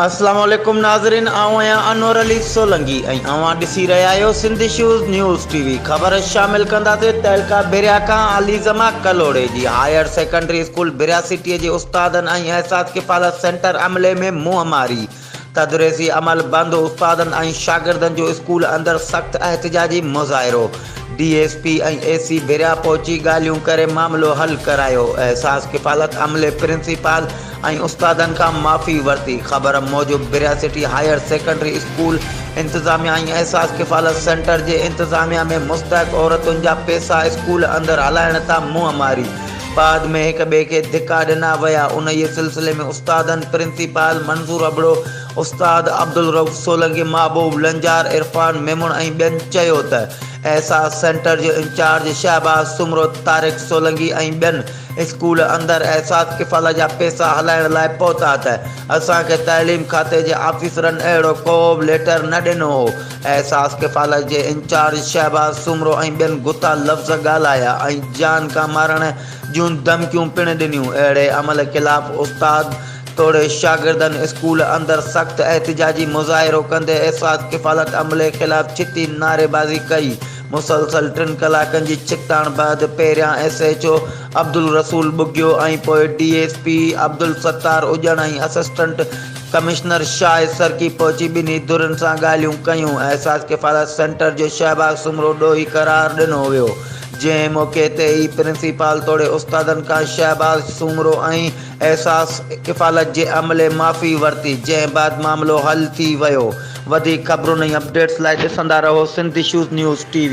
अस्सलाम वालेकुम नाज़रीन, आऊं आहियां अनवर अली सोलंगी ऐं अवां ॾिसी रहिया आहियो सिंधी शूज़ न्यूज़ टीवी। ख़बर शामिल कंदासीं तहलका भिरिया खां अलीज़मा कलोड़े जी हायर सेकेंडरी स्कूल भिरिया सिटीअ जे उस्तादन ऐं अहसास क़फालत सेंटर अमले में मुंहमारी। तदरीसी अमल बंद, उस्तादन ऐं शागिर्दनि जो स्कूल अंदर सख़्त एहतिजाजी मुज़ाहिरो। DSP ऐं AC भिरिया पहुची ॻाल्हियूं करे मामिलो हल करायो। अहसास क़फालत अमले प्रिंसिपल ऐं उस्तादन खां माफ़ी वरिती। ख़बर मूजिबि भिरिया सिटी हायर सेकेंडरी स्कूल इंतिज़ामिया ऐं अहसास क़फालत सेंटर जे इंतिज़ामिया में मुस्तहक़ औरतुनि जा पैसा स्कूल अंदर हलाइण तां मुंहमारी। बाद में हिक ॿिए खे धिका ॾिना विया। उन ई सिलसिले में उस्तादन, प्रिंसिपल मंसूर अबड़ो, उस्ताद अब्दुल रऊफ़ सोलंकी, महबूब लंजार, इरफान मेमुण ऐं ॿियनि चयो त अहसास सेंटर जो इंचार्ज शहबाज सुमरो, तारिक सोलंकी ऐं ॿियनि स्कूल अंदर अहसास क़फालत जा पैसा हलाइण लाइ पहुता त असांखे तइलीम खाते जे ऑफिसरनि अहिड़ो को बि लेटर न ॾिनो हो। अहसास क़फालत जे इंचार्ज शहबाज सुमरो ऐं ॿियनि गुता लफ़्ज़ ॻाल्हाया ऐं जान खां मारण जूं धमकियूं पिणु ॾिनियूं। अहिड़े अमल ख़िलाफ़ उस्ताद तोड़े शागिर्दनि स्कूल अंदर सख़्त एहतिजाजी मुज़ाहिरो कंदे अहसास क़फालत अमले ख़िलाफ़ छिती नारेबाज़ी कई। मुसलसल 3 कलाकनि जी छिकताण बैदि पहिरियां SHO अब्दुल रसूल बुगियो ऐं पोइ DSP अब्दुल सत्तार उजण ऐं असिस्टेंट कमिश्नर शाह सरकी पहुची ॿिन्ही धुरनि सां ॻाल्हियूं कयूं। अहसास क़फालत सेंटर जो शहबाज सुमरो ॾोही करार ॾिनो वियो। जंहिं मौक़े ते ई प्रिंसिपल तोड़े उस्तादनि खां शहबाज सुमरो ऐं अहसास क़फालत जे अमले माफ़ी वरिती, जंहिं बाद मामिलो हल थी वियो। वधीक ख़बरुनि ऐं अपडेट्स लाइ ॾिसंदा रहो सिंधी शूज़ न्यूज़ TV।